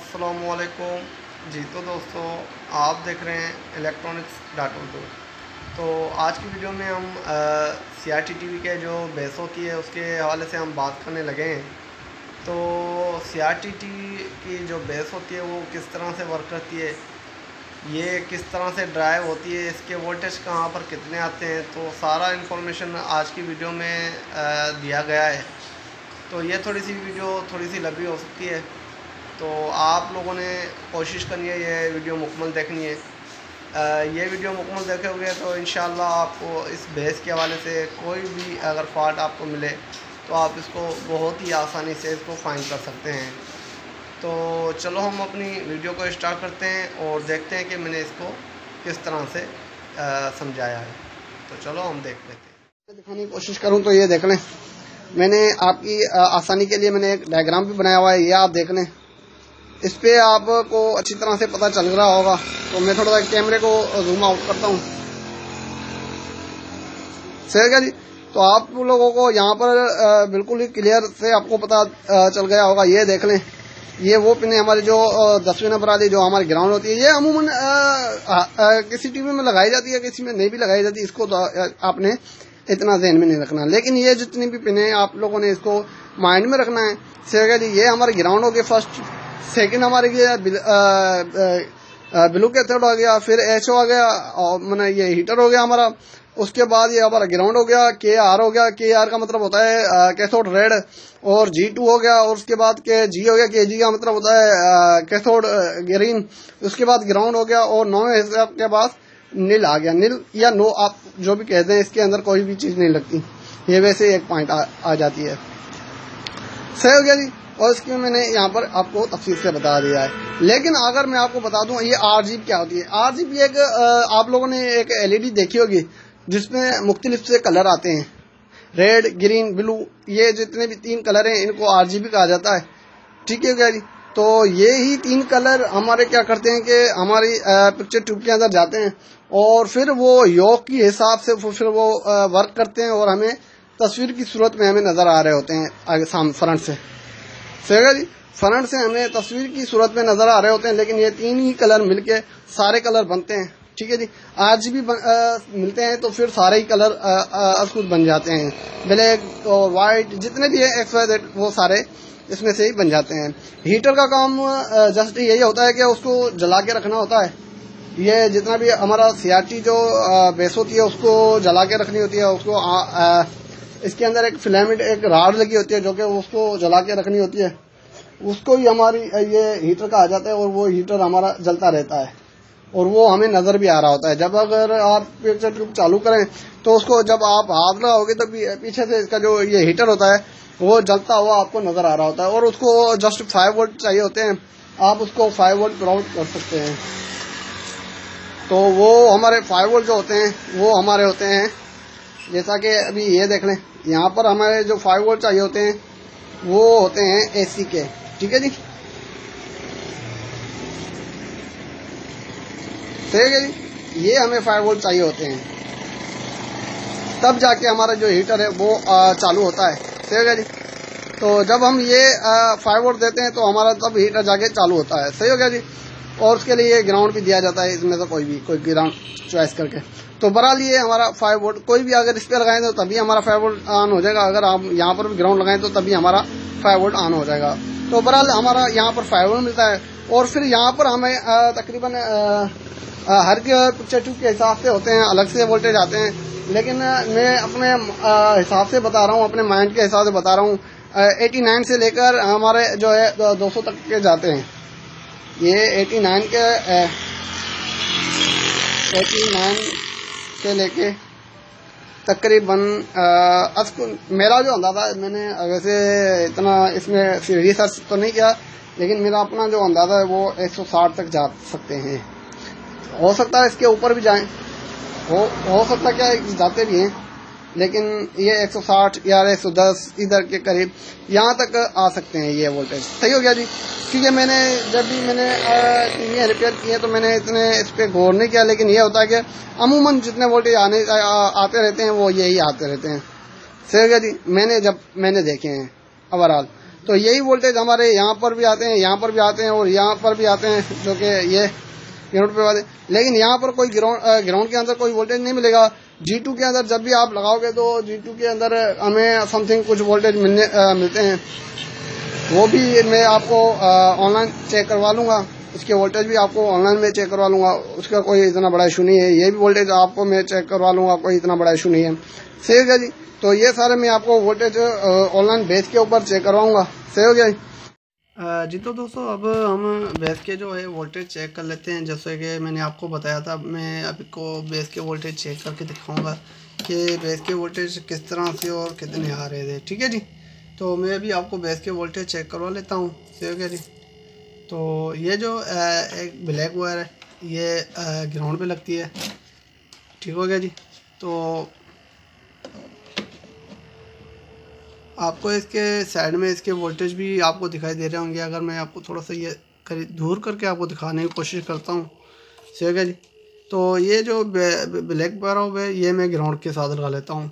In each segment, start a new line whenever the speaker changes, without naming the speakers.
अस्सलामुअलैकुम जी। तो दोस्तों, आप देख रहे हैं electronics.urdu। तो आज की वीडियो में हम CRT TV के जो बेस होती है उसके हवाले से हम बात करने लगे हैं। तो CRT TV की जो बेस होती है वो किस तरह से वर्क करती है, ये किस तरह से ड्राइव होती है, इसके वोल्टेज कहाँ पर कितने आते हैं, तो सारा इन्फॉर्मेशन आज की वीडियो में दिया गया है। तो ये थोड़ी सी वीडियो थोड़ी सी लंबी हो सकती है, तो आप लोगों ने कोशिश करनी है ये वीडियो मुकम्मल देखनी है। ये वीडियो मुकम्मल देखोगे तो इंशाल्लाह आपको इस बेस के हवाले से कोई भी अगर फॉल्ट आपको मिले तो आप इसको बहुत ही आसानी से इसको फाइंड कर सकते हैं। तो चलो हम अपनी वीडियो को स्टार्ट करते हैं और देखते हैं कि मैंने इसको किस तरह से समझाया है। तो चलो हम देख लेते हैं। दिखाने की कोशिश करूँ तो ये देख लें, मैंने आपकी आसानी के लिए मैंने एक डायग्राम भी बनाया हुआ है, ये आप देख लें। इस पे आपको अच्छी तरह से पता चल रहा होगा। तो मैं थोड़ा सा कैमरे को जूम आउट करता हूँ, सही है जी। तो आप लोगों को यहाँ पर बिल्कुल ही क्लियर से आपको पता चल गया होगा। ये देख लें, ये वो पिन है हमारी जो 10वें नंबर वाली जो हमारी ग्राउंड होती है। ये अमूमन किसी टीवी में लगाई जाती है, किसी में नहीं भी लगाई जाती, इसको तो आपने इतना ध्यान में नहीं रखना। लेकिन ये जितनी भी पिन है आप लोगों ने इसको माइंड में रखना है, सही है जी। ये हमारी ग्राउंड हो गई फर्स्ट, सेकंड हमारे ब्लू कैथोड हो गया, फिर HO आ गया और मैंने ये हीटर हो गया हमारा। उसके बाद ये हमारा ग्राउंड हो गया, KR हो गया। KR का मतलब होता है कैथोड रेड, और G2 हो गया। और उसके बाद KG हो गया, KG का मतलब होता है कैथोड ग्रीन। उसके बाद ग्राउंड हो गया, और 9वें हिसाब के बाद नील आ गया। नील या नो आप जो भी कहते हैं, इसके अंदर कोई भी चीज नहीं लगती, ये वैसे एक पॉइंट आ जाती है, सही हो गया जी। और इसकी मैंने यहाँ पर आपको तफसील से बता दिया है। लेकिन अगर मैं आपको बता दूं ये RGB क्या होती है। RGB एक आप लोगों ने एक LED देखी होगी जिसमें मुख्तलिफ से कलर आते हैं, रेड, ग्रीन, ब्लू। ये जितने भी 3 कलर हैं इनको RGB कहा जाता है, ठीक है क्या जी। तो ये ही 3 कलर हमारे क्या करते हैं कि हमारी पिक्चर ट्यूब के अंदर जाते हैं, और फिर वो योग के हिसाब से फिर वो वर्क करते हैं, और हमें तस्वीर की सूरत में हमें नजर आ रहे होते हैं आगे सामने फ्रंट से, सही है जी। फ्रंट से हमें तस्वीर की सूरत में नजर आ रहे होते हैं। लेकिन ये 3 ही कलर मिलके सारे कलर बनते हैं, ठीक है जी। RGB मिलते हैं तो फिर सारे ही कलर खुद बन जाते हैं, ब्लैक और वाइट जितने भी है XYZ वो सारे इसमें से ही बन जाते हैं। हीटर का काम जस्ट यही होता है कि उसको जला के रखना होता है। ये जितना भी हमारा CRT जो बेस होती है उसको जला के रखनी होती है। उसको इसके अंदर एक फिलामेंट, एक राड लगी होती है जो कि उसको जला के रखनी होती है। उसको ही हमारी ये हीटर कहा जाता है, और वो हीटर हमारा जलता रहता है, और वो हमें नजर भी आ रहा होता है। जब अगर आप पिक्चर ट्यूब चालू करें तो उसको जब आप हाथ लगाओगे तो पीछे से इसका जो ये हीटर होता है वो जलता हुआ आपको नजर आ रहा होता है। और उसको जस्ट 5 वोल्ट चाहिए होते हैं, आप उसको 5 वोल्ट प्रोवाइड कर सकते हैं। तो वो हमारे 5 वोल्ट जो होते हैं वो हमारे होते हैं, जैसा कि अभी ये देख लें, यहाँ पर हमारे जो 5 वोल्ट चाहिए होते हैं वो होते हैं AC के, ठीक है जी, ठीक है जी। ये हमें 5 वोल्ट चाहिए होते हैं, तब जाके हमारा जो हीटर है वो चालू होता है, सही है जी। तो जब हम ये 5 वोल्ट देते हैं तो हमारा तब हीटर जाके चालू होता है, सही हो गया जी। और उसके लिए ग्राउंड भी दिया जाता है, इसमें से कोई ग्राउंड चॉइस करके। तो बहरहाल ये हमारा 5 वोल्ट कोई भी अगर इस पे लगाएं तो तभी हमारा 5 वोल्ट ऑन हो जाएगा। अगर आप यहाँ पर भी ग्राउंड लगाएं तो तभी हमारा 5 वोल्ट ऑन हो जाएगा। तो बहरहाल हमारा यहाँ पर 5 वोल्ट मिलता है। और फिर यहाँ पर हमें तकरीबन हर पिक्चर ट्यूब के हिसाब से होते हैं, अलग से वोल्टेज आते हैं। लेकिन मैं अपने हिसाब से बता रहा हूँ, अपने माइंड के हिसाब से बता रहा हूँ। 89 से लेकर हमारे जो है 200 तक के जाते हैं। ये 89 से लेके तकरीबन मेरा जो अंदाजा है, मैंने वैसे इतना इसमें रिसर्च तो नहीं किया, लेकिन मेरा अपना जो अंदाजा है वो 160 तक जा सकते हैं। हो सकता है इसके ऊपर भी जाएं, हो सकता क्या जाते भी हैं, लेकिन ये 160 या 110 इधर के करीब यहाँ तक आ सकते हैं ये वोल्टेज, सही हो गया जी। क्योंकि जब भी मैंने टीवी रिपेयर किए तो मैंने इतने इस पर गौर नहीं किया। लेकिन ये होता है कि अमूमन जितने वोल्टेज आते रहते हैं वो यही आते रहते हैं, सही हो गया जी। मैंने देखे हैं ओवरऑल। तो यही वोल्टेज हमारे यहाँ पर भी आते हैं, यहाँ पर भी आते हैं और यहाँ पर भी आते हैं, जो कि ये ग्राउंड पे आते हैं। लेकिन यहाँ पर कोई ग्राउंड के अंदर कोई वोल्टेज नहीं मिलेगा। G2 के अंदर जब भी आप लगाओगे तो G2 के अंदर हमें समथिंग कुछ वोल्टेज मिलते हैं। वो भी मैं आपको ऑनलाइन चेक करवा लूँगा, इसके वोल्टेज भी आपको ऑनलाइन में चेक करवा लूँगा, उसका कोई इतना बड़ा इशू नहीं है। ये भी वोल्टेज आपको मैं चेक करवा लूँगा, कोई इतना बड़ा इशू नहीं है। सही हो गया जी। तो ये सारे मैं आपको वोल्टेज ऑनलाइन बेस के ऊपर चेक करवाऊँगा। सही हो गया जी। तो दोस्तों अब हम बेस के जो है वोल्टेज चेक कर लेते हैं। जैसे कि मैंने आपको बताया था, मैं आपको बेस के वोल्टेज चेक करके दिखाऊंगा कि बेस के वोल्टेज किस तरह से और कितने आ रहे थे। ठीक है जी। तो मैं अभी आपको बेस के वोल्टेज चेक करवा लेता हूँ। सही हो गया जी। तो ये जो एक ब्लैक वायर है, ये ग्राउंड पे लगती है। ठीक हो गया जी। तो आपको इसके साइड में इसके वोल्टेज भी आपको दिखाई दे रहे होंगे। अगर मैं आपको थोड़ा सा ये दूर करके आपको दिखाने की कोशिश करता हूँ। सही है जी। तो ये जो ब्लैक बार है, ये मैं ग्राउंड के साथ लगा लेता हूँ।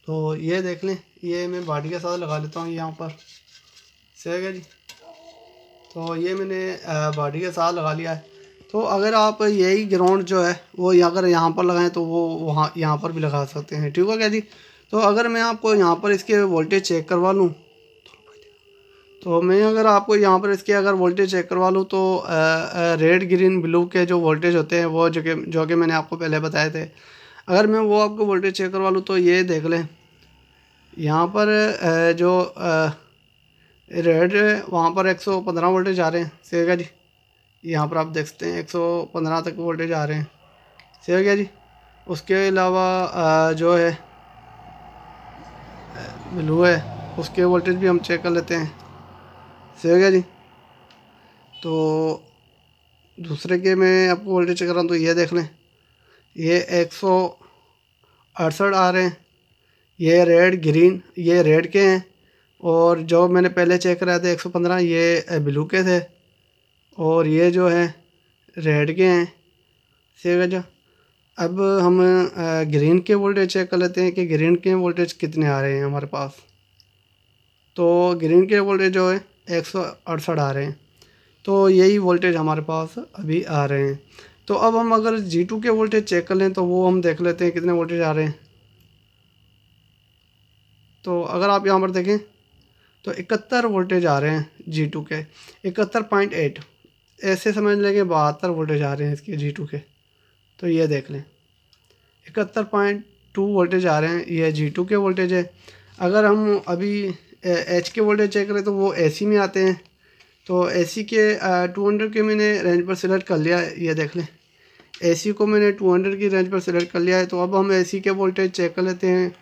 तो ये देख लें, ये मैं बॉडी के साथ लगा लेता हूँ यहाँ पर। सही है जी। तो ये मैंने बॉडी के साथ लगा लिया है। तो अगर आप यही ग्राउंड जो है वो अगर यहाँ पर लगाएं तो वो वहाँ यहाँ पर भी लगा सकते हैं। ठीक है क्या जी। तो अगर मैं आपको यहाँ पर इसके वोल्टेज चेक करवा लूँ, तो मैं अगर आपको यहाँ पर इसके अगर वोल्टेज चेक करवा लूँ तो रेड ग्रीन ब्लू के जो वोल्टेज होते हैं वो जो कि मैंने आपको पहले बताए थे, अगर मैं वो आपको वोल्टेज चेक करवा लूँ तो ये देख लें, यहाँ पर जो रेड है वहाँ पर 115 वोल्टेज आ रहे हैं। सही है जी। यहाँ पर आप देख सकते हैं 115 तक वोल्टेज आ रहे हैं। सही हो गया जी। उसके अलावा जो है ब्लू है, उसके वोल्टेज भी हम चेक कर लेते हैं। सही हो गया जी। तो दूसरे के मैं आपको वोल्टेज चेक कर रहा हूँ, तो ये देख लें, ये 168 आ रहे हैं। ये रेड ग्रीन, ये रेड के हैं, और जो मैंने पहले चेक कराया था 115, ये ब्लू के थे, और ये जो है रेड के हैं। सही है। अब हम ग्रीन के वोल्टेज चेक कर लेते हैं कि ग्रीन के वोल्टेज कितने आ रहे हैं हमारे पास। तो ग्रीन के वोल्टेज जो है 168 आ रहे हैं। तो यही वोल्टेज हमारे पास अभी आ रहे हैं। तो अब हम अगर G2 के वोल्टेज चेक कर लें तो वो हम देख लेते हैं कितने वोल्टेज आ रहे हैं। तो अगर आप यहाँ पर देखें तो 71 वोल्टेज आ रहे हैं G2 के, 71.8, ऐसे समझ लेंगे 72 वोल्टेज आ रहे हैं इसके G2 के। तो ये देख लें 71.2 वोल्टेज आ रहे हैं, ये G2 के वोल्टेज है। अगर हम अभी H के वोल्टेज चेक करें तो वो AC में आते हैं। तो AC के 200 के मैंने रेंज पर सिलेक्ट कर लिया है। ये देख लें, AC को मैंने 200 की रेंज पर सिलेक्ट कर लिया है। तो अब हम AC के वोल्टेज चेक कर लेते हैं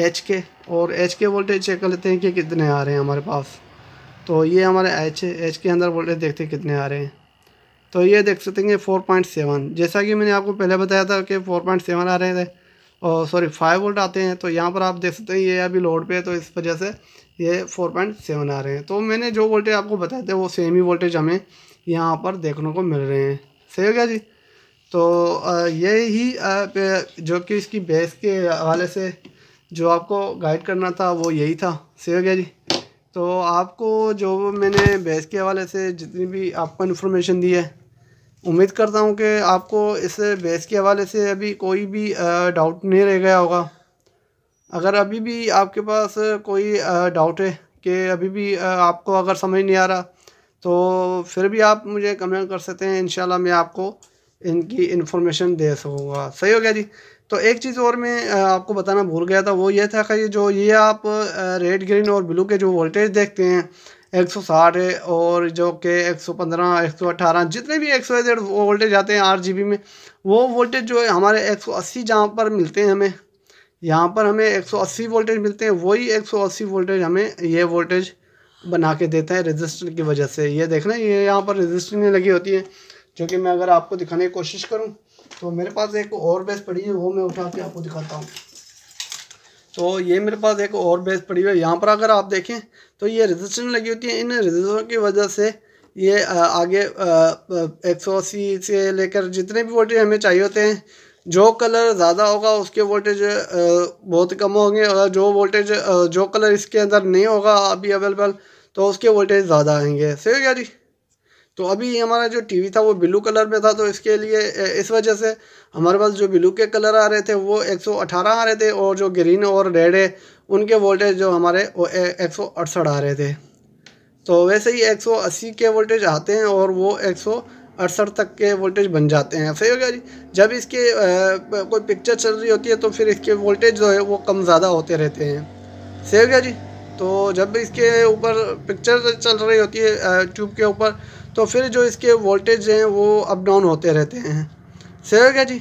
H के, और H के वोल्टेज चेक कर लेते हैं कि कितने आ रहे हैं हमारे पास। तो ये हमारे H है, H के अंदर वोल्टेज देखते हैं कितने आ रहे हैं। तो ये देख सकते हैं 4.7, जैसा कि मैंने आपको पहले बताया था कि 4.7 आ रहे थे, और सॉरी 5 वोल्ट आते हैं। तो यहाँ पर आप देख सकते हैं ये अभी लोड पे है, तो इस वजह से ये 4.7 आ रहे हैं। तो मैंने जो वोल्टेज आपको बताए थे वो सेम ही वोल्टेज हमें यहाँ पर देखने को मिल रहे हैं। सही हो गया जी। तो ये ही जो कि इसकी बेस के हवाले से जो आपको गाइड करना था वो यही था। सही हो गया जी। तो आपको जो मैंने बेस के हवाले से जितनी भी आपको इन्फॉर्मेशन दी है, उम्मीद करता हूँ कि आपको इस बेस के हवाले से अभी कोई भी डाउट नहीं रह गया होगा। अगर अभी भी आपके पास कोई डाउट है कि अभी भी आपको अगर समझ नहीं आ रहा, तो फिर भी आप मुझे कमेंट कर सकते हैं। इंशाल्लाह मैं आपको इनकी इन्फॉर्मेशन दे सकूँगा। सही हो गया जी। तो एक चीज़ और मैं आपको बताना भूल गया था, वो ये था कि ये आप रेड ग्रीन और ब्लू के जो वोल्टेज देखते हैं 160 है, और जो कि 115 118 जितने भी 100 वोल्टेज आते हैं RGB में, वो वोल्टेज जो है हमारे 180 जहाँ पर मिलते हैं हमें, यहाँ पर हमें 180 वोल्टेज मिलते हैं। वही 180 वोल्टेज हमें ये वोल्टेज बना के देता है रजिस्टर की वजह से। ये देखना, ये यहाँ पर रजिस्टर लगी होती है, जो कि मैं अगर आपको दिखाने की कोशिश करूँ तो मेरे पास एक और बेस पड़ी है, वो मैं उठा के आपको दिखाता हूँ। तो ये मेरे पास एक और बेस पड़ी हुई है। यहाँ पर अगर आप देखें तो ये रजिस्टर लगी होती है। इन रजिस्टरों की वजह से ये आगे 180 से लेकर जितने भी वोल्टेज हमें चाहिए होते हैं, जो कलर ज़्यादा होगा उसके वोल्टेज बहुत कम होंगे, और जो वोल्टेज जो कलर इसके अंदर नहीं होगा अभी अवेलेबल, तो उसके वोल्टेज ज़्यादा आएंगे। सही हो गया जी। तो अभी हमारा जो टीवी था वो ब्लू कलर में था, तो इसके लिए इस वजह से हमारे पास जो ब्लू के कलर आ रहे थे वो 118 आ रहे थे, और जो ग्रीन और रेड है उनके वोल्टेज जो हमारे वो 168 आ रहे थे। तो वैसे ही 180 के वोल्टेज आते हैं और वो 168 तक के वोल्टेज बन जाते हैं। सही हो गया जी। जब इसके कोई पिक्चर चल रही होती है तो फिर इसके वोल्टेज जो है वो कम ज़्यादा होते रहते हैं। सही हो गया जी। तो जब इसके ऊपर पिक्चर चल रही होती है ट्यूब के ऊपर, तो फिर जो इसके वोल्टेज हैं वो अप डाउन होते रहते हैं। सही हो गया जी।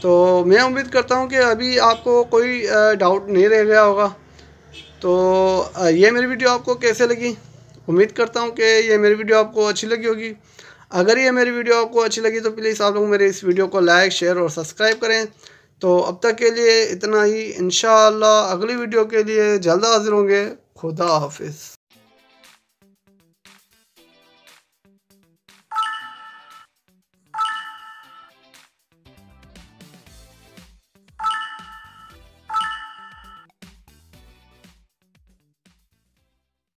तो मैं उम्मीद करता हूँ कि अभी आपको कोई डाउट नहीं रह गया होगा। तो ये मेरी वीडियो आपको कैसे लगी? उम्मीद करता हूँ कि ये मेरी वीडियो आपको अच्छी लगी होगी। अगर ये मेरी वीडियो आपको अच्छी लगी तो प्लीज़ आप लोग मेरे इस वीडियो को लाइक, शेयर और सब्सक्राइब करें। तो अब तक के लिए इतना ही। इंशाअल्लाह अगली वीडियो के लिए जल्द हाजिर होंगे। खुदा हाफिज़।